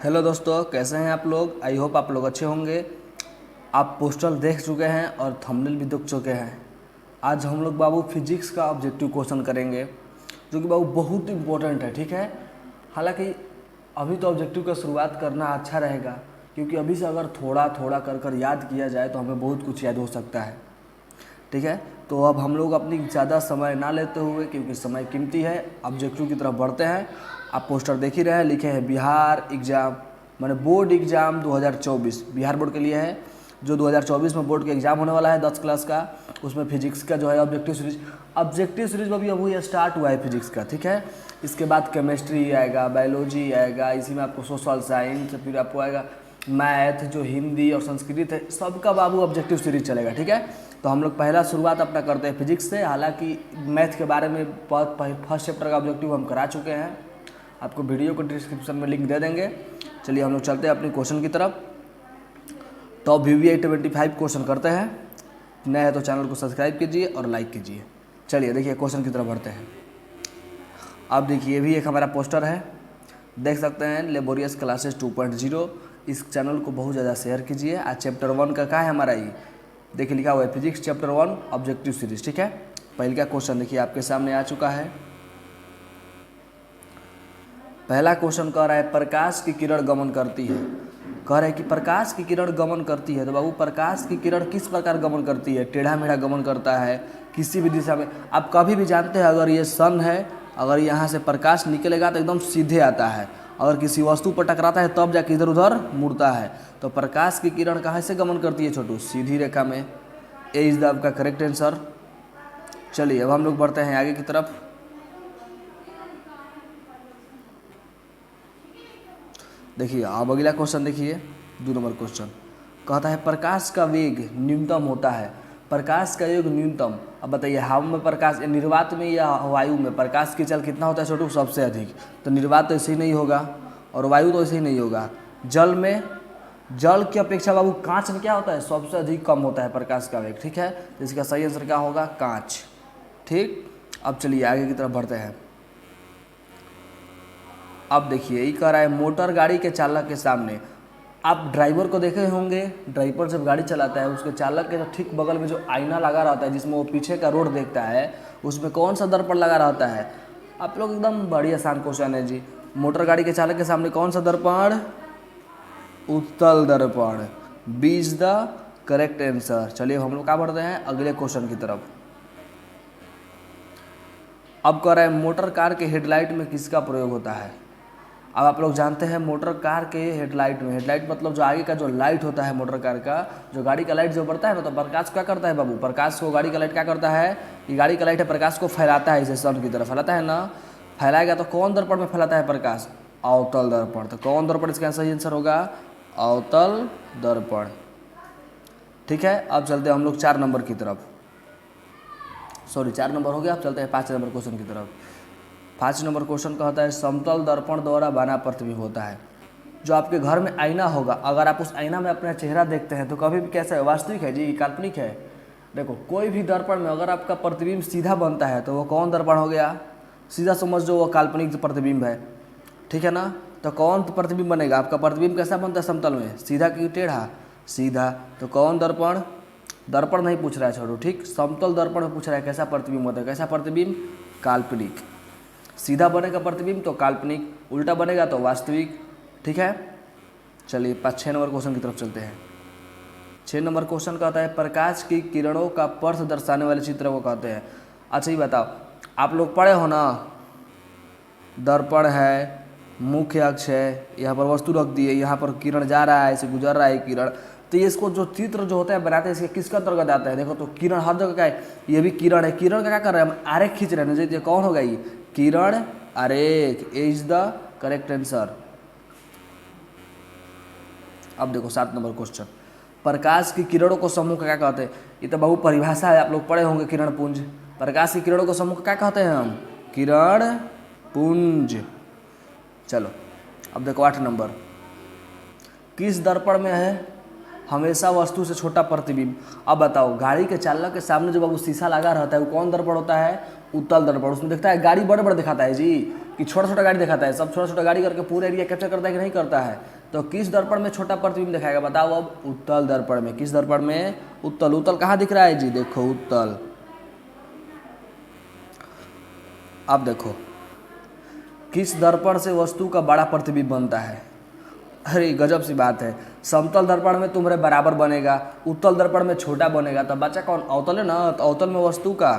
Hello दोस्तों, कैसे हैं आप लोग। आई होप आप लोग अच्छे होंगे। आप पोस्टर देख चुके हैं और थंबनेल भी देख चुके हैं। आज हम लोग बाबू फिजिक्स का ऑब्जेक्टिव क्वेश्चन करेंगे, जो कि बाबू बहुत इम्पोर्टेंट है। ठीक है, हालांकि अभी तो ऑब्जेक्टिव का शुरुआत करना अच्छा रहेगा, क्योंकि अभी से अगर थोड़ा थोड़ा कर कर याद किया जाए तो हमें बहुत कुछ याद हो सकता है। ठीक है, तो अब हम लोग अपनी ज़्यादा समय ना लेते हुए, क्योंकि समय कीमती है, ऑब्जेक्टिव की तरफ बढ़ते हैं। आप पोस्टर देख ही रहे हैं, लिखे हैं बिहार एग्ज़ाम, माने बोर्ड एग्ज़ाम 2024 बिहार बोर्ड के लिए है। जो 2024 में बोर्ड का एग्ज़ाम होने वाला है 10 क्लास का, उसमें फिजिक्स का जो है ऑब्जेक्टिव सीरीज अभी अभी स्टार्ट हुआ है फिजिक्स का। ठीक है, इसके बाद केमिस्ट्री आएगा, बायोलॉजी आएगा, इसी में आपको सोशल साइंस, फिर आपको आएगा मैथ, जो हिंदी और संस्कृत है, सबका बाबू ऑब्जेक्टिव सीरीज चलेगा। ठीक है, तो हम लोग पहला शुरुआत अपना करते हैं फिजिक्स से। हालांकि मैथ के बारे में फर्स्ट चैप्टर का ऑब्जेक्टिव हम करा चुके हैं, आपको वीडियो को डिस्क्रिप्शन में लिंक दे देंगे। चलिए हम लोग चलते हैं अपने क्वेश्चन की तरफ। टॉप VVI 25 क्वेश्चन करते हैं। नए है तो चैनल को सब्सक्राइब कीजिए और लाइक कीजिए। चलिए देखिए क्वेश्चन की तरफ बढ़ते हैं। अब देखिए, ये भी एक हमारा पोस्टर है, देख सकते हैं, लेबोरियस क्लासेस 2.0। इस चैनल को बहुत ज़्यादा शेयर कीजिए। आज चैप्टर 1 का क्या है हमारा, ये देखिए लिखा हुआ है फिजिक्स चैप्टर 1 ऑब्जेक्टिव सीरीज। ठीक है, पहले का क्वेश्चन देखिए आपके सामने आ चुका है। पहला क्वेश्चन कह रहा है प्रकाश की किरण गमन करती है। कह रहा है कि प्रकाश की किरण गमन करती है, तो बाबू प्रकाश की किरण किस प्रकार गमन करती है। टेढ़ा मेढ़ा गमन करता है, किसी भी दिशा में। आप कभी भी जानते हैं, अगर ये सन है, अगर यहाँ से प्रकाश निकलेगा तो एकदम सीधे आता है, अगर किसी वस्तु पर टकराता है तब जाके इधर उधर मुड़ता है। तो प्रकाश की किरण कहाँ से गमन करती है छोटू, सीधी रेखा में। ए इज द आपका करेक्ट आंसर। चलिए अब हम लोग बढ़ते हैं आगे की तरफ। देखिए अब अगला क्वेश्चन देखिए, 2 नंबर क्वेश्चन कहता है प्रकाश का वेग न्यूनतम होता है। प्रकाश का वेग न्यूनतम, अब बताइए हवा में प्रकाश, निर्वात में या वायु में प्रकाश की चल कितना होता है छोटू, सबसे अधिक। तो निर्वात तो ऐसे ही नहीं होगा और वायु तो ऐसे ही नहीं होगा। जल में, जल की अपेक्षा बाबू कांच में क्या होता है, सबसे अधिक कम होता है प्रकाश का वेग। ठीक है, तो इसका सही आंसर क्या होगा, कांच। ठीक, अब चलिए आगे की तरफ बढ़ते हैं। अब देखिए ये कह रहा है मोटर गाड़ी के चालक के सामने, आप ड्राइवर को देखे होंगे, ड्राइवर जब गाड़ी चलाता है उसके चालक के ठीक बगल में जो आईना लगा रहता है, जिसमें वो पीछे का रोड देखता है, उसमें कौन सा दर्पण लगा रहता है। आप लोग एकदम बड़ी आसान क्वेश्चन है जी। मोटर गाड़ी के चालक के सामने कौन सा दर्पण, उत्तल दर्पण। B is the correct answer. चलिए हम लोग क्या बढ़ते हैं अगले क्वेश्चन की तरफ। अब कह रहा है मोटर कार के हेडलाइट में किसका प्रयोग होता है। अब आप लोग जानते हैं मोटर कार के हेडलाइट में, हेडलाइट मतलब जो आगे का जो लाइट होता है मोटर कार का, जो गाड़ी का लाइट जो बढ़ता है ना, तो प्रकाश क्या करता है बाबू, प्रकाश को गाड़ी का लाइट क्या करता है, ये गाड़ी का लाइट है, प्रकाश को फैलाता है, इसे सन की तरफ फैलाता है ना। फैलाएगा तो कौन दर्पण में फैलाता है प्रकाश, अवतल दर्पण। तो कौन दर्पण इसका सही आंसर होगा, अवतल दर्पण। ठीक है, अब चलते हैं हम लोग 4 नंबर की तरफ। सॉरी 4 नंबर हो गया, अब चलते हैं 5 नंबर क्वेश्चन की तरफ। 5 नंबर क्वेश्चन कहता है समतल दर्पण द्वारा बना प्रतिबिंब होता है। जो आपके घर में आईना होगा, अगर आप उस आईना में अपना चेहरा देखते हैं तो कभी भी कैसा है, वास्तविक है जी, काल्पनिक है। देखो कोई भी दर्पण में अगर आपका प्रतिबिंब सीधा बनता है तो वो कौन दर्पण हो गया, सीधा समझ जो वो काल्पनिक प्रतिबिंब है। ठीक है ना, तो कौन प्रतिबिंब बनेगा, आपका प्रतिबिंब कैसा बनता है समतल में, सीधा कि टेढ़ा, सीधा। तो कौन दर्पण, दर्पण नहीं पूछ रहा है छोड़ो, ठीक, समतल दर्पण में पूछ रहा है कैसा प्रतिबिंब होता है, कैसा प्रतिबिंब, काल्पनिक। सीधा बनेगा प्रतिबिंब तो काल्पनिक, उल्टा बनेगा तो वास्तविक। ठीक है, चलिए 6 नंबर क्वेश्चन की तरफ चलते हैं। 6 नंबर क्वेश्चन कहता है प्रकाश की किरणों का पथ दर्शाने वाले चित्र को कहते हैं। अच्छा ये बताओ, आप लोग पढ़े हो ना, दर्पण है, मुख्य अक्ष है, यहाँ पर वस्तु रख दी है, यहाँ पर किरण जा रहा है, इसे गुजर रहा है किरण। तो ये इसको जो चित्र जो होता है बनाते हैं, इसके किसका अंतर्गत आता है, देखो तो किरण हर जगह का है, ये भी किरण है, किरण का क्या कर रहे हैं हम, आरेख खींच रहे हैं, ये कौन होगा, ये किरण आरेख। ए इज द करेक्ट आंसर। अब देखो 7 नंबर क्वेश्चन, प्रकाश की किरणों को समूह का क्या कहते हैं। ये तो बहु परिभाषा है, आप लोग पढ़े होंगे, किरण पुंज। प्रकाश की किरणों को समूह का क्या कहते हैं हम, किरण पुंज। चलो अब देखो 8 नंबर, किस दर्पण में है हमेशा वस्तु से छोटा प्रतिबिंब। अब बताओ गाड़ी के चालक के सामने जो बाबू शीशा लगा रहता है वो कौन दर्पण होता है, उत्तल दर्पण। उसमें देखता है गाड़ी बड़े बड़े दिखाता है जी, कि छोटा छोटा गाड़ी दिखाता है, सब छोटा छोटा गाड़ी करके पूरा एरिया कैप्चर करता है कि नहीं करता है। तो किस दर्पण में छोटा प्रतिबिंब दिखाएगा बताओ। अब उत्तल दर्पण में। किस दर्पण में? उत्तल। उत्तल कहाँ दिख रहा है जी? देखो उत्तल। अब देखो किस दर्पण से वस्तु का बड़ा प्रतिबिंब बनता है। अरे गजब सी बात है। समतल दर्पण में तुम्हारे बराबर बनेगा, उत्तल दर्पण में छोटा बनेगा, तो बच्चा कौन? अवतल है ना। तो अवतल में वस्तु का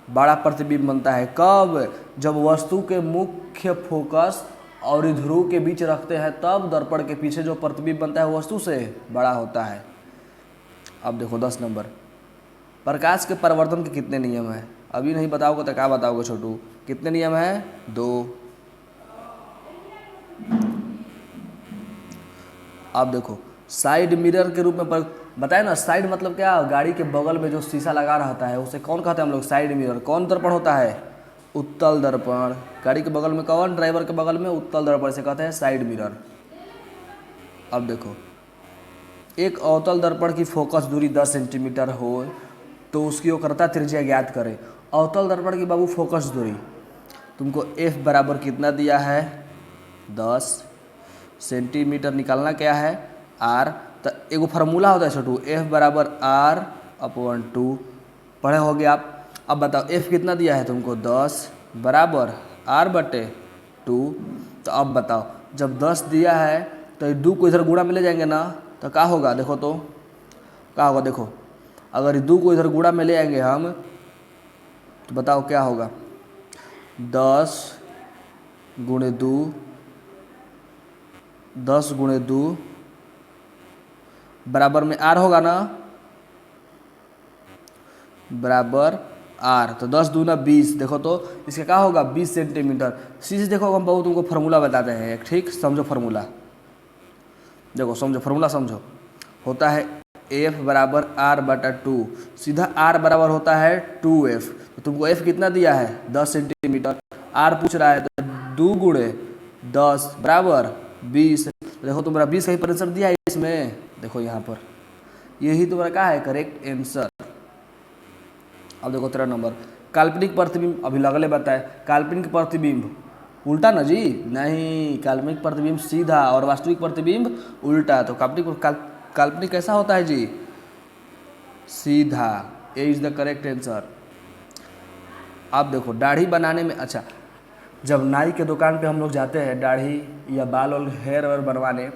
बड़ा प्रतिबिंब बनता है। कब? जब वस्तु के मुख्य फोकस और ध्रुव के बीच रखते हैं, तब दर्पण के पीछे जो प्रतिबिंब बनता है वस्तु से बड़ा होता है। अब देखो 10 नंबर, प्रकाश के परावर्तन के कितने नियम हैं? अभी नहीं बताओगे तो क्या बताओगे छोटू? कितने नियम हैं? 2। अब देखो साइड मिरर के रूप में बताए ना। साइड मतलब क्या? गाड़ी के बगल में जो शीशा लगा रहता है उसे कौन कहते हैं हम लोग? Side mirror. कौन दर्पण होता है? उत्तल दर्पण। गाड़ी के बगल में कौन? ड्राइवर के बगल में उत्तल दर्पण से कहते हैं साइड मिरर। अब देखो एक अवतल दर्पण की फोकस दूरी 10 सेंटीमीटर हो तो उसकी वक्रता त्रिज्या ज्ञात करें। अवतल दर्पण की बाबू फोकस दूरी तुमको f बराबर कितना दिया है? 10 सेंटीमीटर। निकालना क्या है? r। तो एगो फार्मूला होता है छोटू, f बराबर r/2। पढ़े होगे आप। अब बताओ f कितना दिया है तुमको? 10 बराबर r/2। तो अब बताओ जब 10 दिया है तो 2 को इधर गुणा में ले जाएंगे ना, तो क्या होगा? देखो तो क्या होगा? देखो अगर 2 को इधर गुणा में ले आएंगे हम तो बताओ क्या होगा? 10 गुणे 2, 10 गुणे 2 बराबर में r होगा ना, बराबर r। तो 10 दूना 20। देखो तो इसका क्या होगा? 20 सेंटीमीटर। सीधे देखो हम बहुत तुमको फार्मूला बताते हैं एक, ठीक? समझो फार्मूला। देखो समझो फार्मूला, समझो। होता है f बराबर r/2। सीधा r बराबर होता है 2f। तो तुमको f कितना दिया है? 10 सेंटीमीटर। r पूछ रहा है तो 2 गुणे 10 बराबर 20। देखो तुम्हारा 20 कहीं पर आंसर दिया है इसमें। देखो यहाँ पर यही तुम्हारा क्या है? Correct answer. अब देखो 13 नंबर, काल्पनिक प्रतिबिंब। अभी लगले बताए काल्पनिक प्रतिबिंब उल्टा ना जी? नहीं, काल्पनिक प्रतिबिंब सीधा और वास्तविक प्रतिबिंब उल्टा। तो काल्पनिक कैसा होता है जी? सीधा। ए इज द करेक्ट आंसर। अब देखो दाढ़ी बनाने में, अच्छा जब नाई के दुकान पे हम लोग जाते हैं दाढ़ी या बाल और हेयर वेयर बनवाने,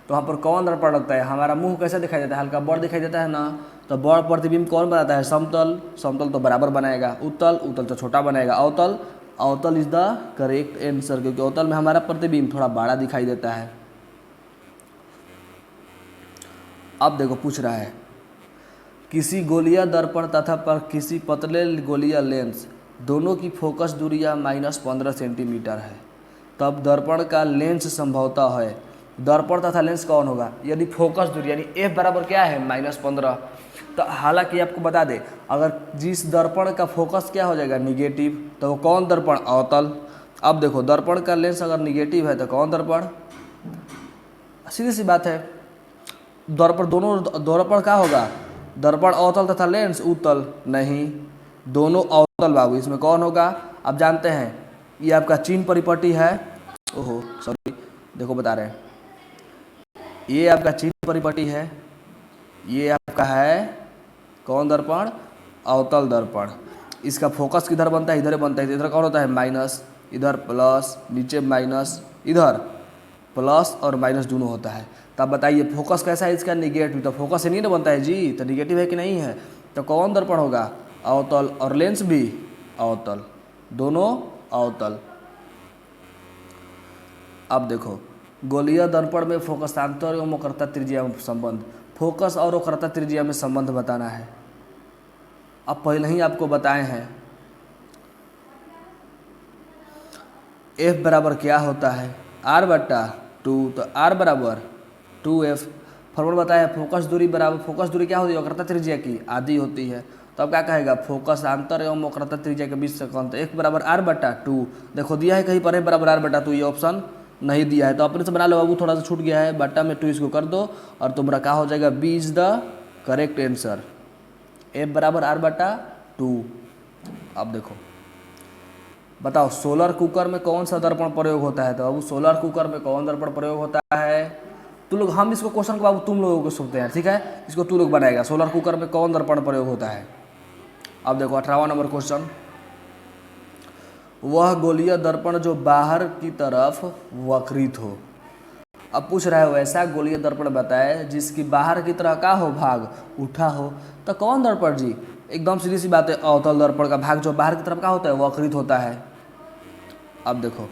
तो वहाँ पर कौन दर्पण लगता है? हमारा मुंह कैसा दिखाई देता है? हल्का बड़ दिखाई देता है ना। तो बड़ प्रतिबिंब कौन बनाता है? समतल। समतल तो बराबर बनाएगा। उत्तल, उत्तल तो छोटा बनाएगा। अवतल, अवतल इज द करेक्ट आंसर, क्योंकि अवतल में हमारा प्रतिबिंब थोड़ा बड़ा दिखाई देता है। अब देखो पूछ रहा है किसी गोलीय दर्पण तथा पर किसी पतले गोलीय लेंस दोनों की फोकस दूरियां -15 सेंटीमीटर है, तब दर्पण का लेंस संभवतः है। दर्पण तथा लेंस कौन होगा? यदि फोकस दूरी यानी f बराबर क्या है? -15। तो हालांकि आपको बता दें अगर जिस दर्पण का फोकस क्या हो जाएगा? निगेटिव, तो वो कौन दर्पण? अवतल। अब देखो दर्पण का लेंस अगर निगेटिव है तो कौन दर्पण? सीधी सी बात है, दर्पण दोनों दर्पण क्या होगा? दर्पण अवतल तथा लेंस उत्तल। नहीं, दोनों अवतल बाबू। इसमें कौन होगा? आप जानते हैं ये आपका चीन परिपट्टी है। ओहो सॉरी, देखो बता रहे हैं, ये आपका चीन परिपट्टी है, ये आपका है कौन दर्पण? अवतल दर्पण। इसका फोकस किधर बनता है? इधर बनता है। इधर कौन होता है? माइनस, इधर प्लस, नीचे माइनस, इधर प्लस और माइनस दोनों होता है। तब बताइए फोकस कैसा है इसका? निगेटिव। तो फोकस से नहीं ना बनता है जी, तो निगेटिव है कि नहीं है? तो कौन दर्पण होगा? अवतल। और लेंस भी अवतल, दोनों अवतल। अब देखो गोलीय दर्पण में फोकसांतर एवं वक्रता त्रिज्या में संबंध। फोकस और वक्रता त्रिज्या में संबंध बताना है। अब पहले ही आपको बताए हैं f बराबर क्या होता है? r/2। तो r बराबर 2f। फॉर्मूला बताया फोकस दूरी बराबर, फोकस दूरी क्या होती है? वक्रता त्रिज्या की आधी होती है। तो अब क्या कहेगा? फोकस अंतर एवं वक्रता त्रिज्या के बीच से कौन? तो f बराबर r/2। देखो दिया है कहीं पर f बराबर r/2, ये ऑप्शन नहीं दिया है तो अपने से बना लो बाबू, थोड़ा सा छूट गया है। बट्टा में 2 इसको कर दो और तुम्हारा क्या हो जाएगा? b is the correct answer. f बराबर r/2। अब देखो बताओ सोलर कुकर में कौन सा दर्पण प्रयोग होता है? तो बाबू सोलर कुकर में कौन दर्पण प्रयोग होता है? तू लोग, हम इसको क्वेश्चन को बाबू तुम लोगों को सुनते हैं, ठीक है, इसको तू लोग बनाएगा। सोलर कुकर में कौन दर्पण प्रयोग होता है? अब देखो 18वां नंबर क्वेश्चन, वह गोलीय दर्पण जो बाहर की तरफ वक्रित हो। अब पूछ रहा है वैसा गोलीय दर्पण बताए जिसकी बाहर की तरह का हो, भाग उठा हो। तो कौन दर्पण जी? एकदम सीधी सी बात है, अवतल दर्पण का भाग जो बाहर की तरफ का होता है वक्रित होता है। अब देखो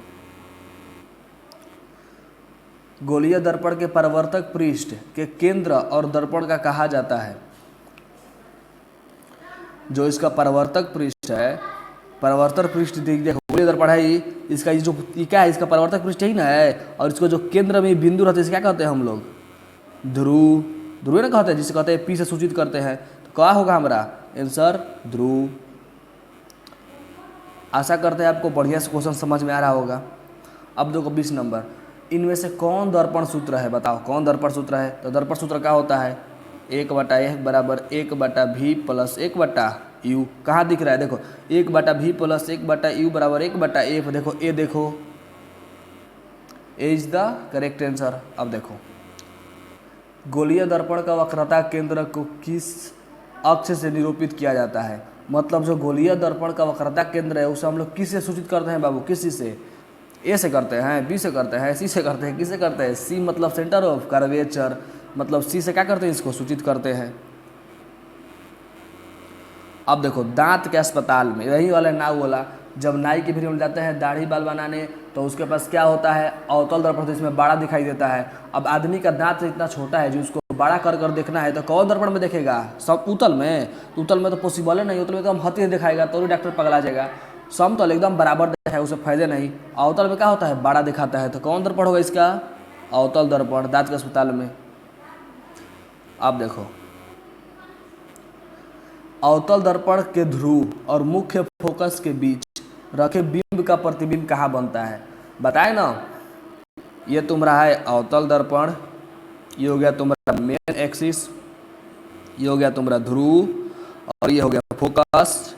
गोलीय दर्पण के परावर्तक पृष्ठ के केंद्र और दर्पण का कहा जाता है। जो इसका परावर्तक पृष्ठ है, परावर्तक पृष्ठ देखो गोलीय दर्पण है ये, इसका ये जो क्या है, इसका परावर्तक पृष्ठ ही ना है, और इसको जो केंद्र में बिंदु रहते हैं इसे क्या कहते हैं हम लोग? ध्रुव। ध्रुव ना कहते हैं, जिसे कहते हैं पी से सूचित करते हैं। तो क्या होगा हमारा आंसर? ध्रुव। आशा करते हैं आपको बढ़िया से क्वेश्चन समझ में आ रहा होगा। अब देखो 20 नंबर, इनमें से कौन दर्पण सूत्र है? बताओ कौन दर्पण सूत्र है? तो दर्पण सूत्र क्या होता है? 1/F बराबर 1/V प्लस 1/U। कहाँ दिख रहा है? देखो 1/V प्लस 1/U बराबर 1/F। देखो ए, देखो ए इज द करेक्ट आंसर। अब देखो गोलीय दर्पण का वक्रता केंद्र को किस अक्ष से निरूपित किया जाता है? मतलब जो गोलीय दर्पण का वक्रता केंद्र है उसे हम लोग किस से सूचित करते हैं बाबू? किसी से? ए से करते हैं, बी से करते हैं, सी से करते हैं, किससे करते हैं? सी मतलब सेंटर ऑफ कर्वेचर, मतलब सी से क्या करते हैं? इसको सूचित करते हैं। अब देखो दांत के अस्पताल में, यही वाला नाव वाला, जब नाई की भीड़ में जाते हैं दाढ़ी बाल बनाने तो उसके पास क्या होता है? अवतल दर्पण, तो इसमें बड़ा दिखाई देता है। अब आदमी का दांत इतना छोटा है जो उसको बड़ा कर कर देखना है तो कौन दर्पण में देखेगा? सब उतल में? उतल में तो पॉसिबल है नहीं, उतल में तो हम हती दिखाएगा तो भी डॉक्टर पगला जाएगा। समतल एकदम बराबर दिखाए उसे फायदे नहीं। अवतल में क्या होता है? बड़ा दिखाता है। तो कौन दर्पण होगा इसका? अवतल दर्पण, दांत के अस्पताल में। अब देखो अवतल दर्पण के ध्रुव और मुख्य फोकस के बीच रखे बिंब का प्रतिबिंब कहाँ बनता है? बताए ना, ये तुम रहा है अवतल दर्पण, ये हो गया तुम्हारा मेन एक्सिस, ये हो गया तुम्हारा ध्रुव, और ये हो गया फोकस,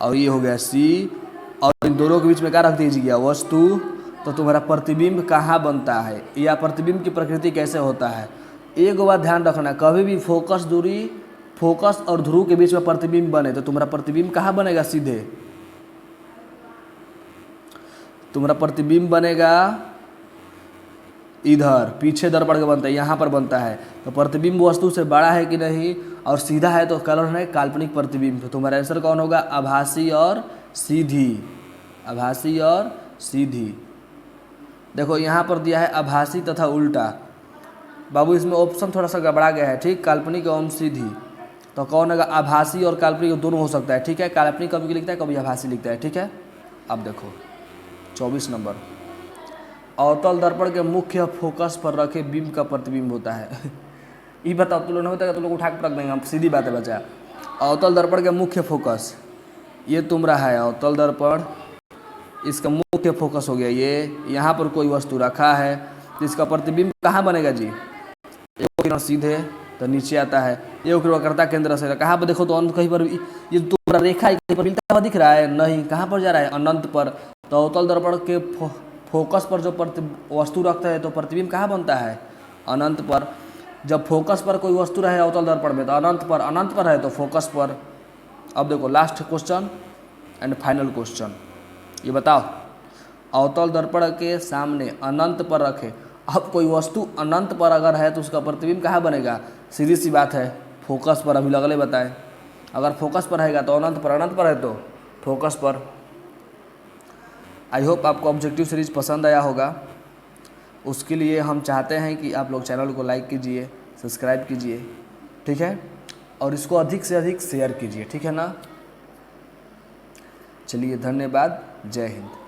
और ये हो गया सी, और इन दोनों के बीच में क्या रख दीजिए? वस्तु। तो तुम्हारा प्रतिबिंब कहाँ बनता है या प्रतिबिंब की प्रकृति कैसे होता है? एक बात ध्यान रखना, कभी भी फोकस दूरी, फोकस और ध्रुव के बीच में प्रतिबिंब बने तो तुम्हारा प्रतिबिंब कहाँ बनेगा? सीधे तुम्हारा प्रतिबिंब बनेगा इधर, पीछे दर्पण के बनता है, यहाँ पर बनता है। तो प्रतिबिंब वस्तु से बड़ा है कि नहीं, और सीधा है तो कलर है काल्पनिक प्रतिबिंब। तो तुम्हारा आंसर कौन होगा? आभासी और सीधी। आभासी और सीधी। देखो यहाँ पर दिया है आभासी तथा उल्टा। बाबू इसमें ऑप्शन थोड़ा सा गड़बड़ा गया है, ठीक, काल्पनिक एवं सीधी। तो कौन होगा? आभासी और काल्पनिक दोनों हो सकता है, ठीक है। काल्पनिक कभी लिखता है, कभी आभासी लिखता है, ठीक है। अब देखो 24 नंबर, अवतल दर्पण के मुख्य फोकस पर रखे बिंब का प्रतिबिंब होता है। ये बताओ तुम लोग नहीं होता, तुम लोग उठा के रख देंगे हम, सीधी बात है बच्चा। अवतल दर्पण के मुख्य फोकस, ये तुम रहा है अवतल दर्पण, इसका मुख्य फोकस हो गया ये, यहाँ पर कोई वस्तु रखा है तो इसका प्रतिबिंब कहाँ बनेगा जी? एक किरण सीधे तो नीचे आता है, ये वक्रता केंद्र से कहाँ पर? देखो तो अंत कहीं पर, ये तुम्हारा रेखा कहीं पर मिलता हुआ दिख रहा है? नहीं, कहाँ पर जा रहा है? अनंत पर। तो अवतल दर्पण के फोकस पर जो वस्तु रखता है तो प्रतिबिंब कहाँ बनता है? अनंत पर। जब फोकस पर कोई वस्तु रहे अवतल दर्पण में तो अनंत पर, अनंत पर है तो फोकस पर। अब देखो last question and final question, ये बताओ अवतल दर्पण के सामने अनंत पर रखे, अब कोई वस्तु अनंत पर अगर है तो उसका प्रतिबिंब कहाँ बनेगा? सीधी सी बात है, फोकस पर। अभी लगले बताए, अगर फोकस पर रहेगा तो अनंत पर, अनंत पर है तो फोकस पर। आई होप आपको ऑब्जेक्टिव सीरीज पसंद आया होगा। उसके लिए हम चाहते हैं कि आप लोग चैनल को लाइक कीजिए, सब्सक्राइब कीजिए, ठीक है, और इसको अधिक से अधिक शेयर कीजिए, ठीक है ना। चलिए धन्यवाद, जय हिंद।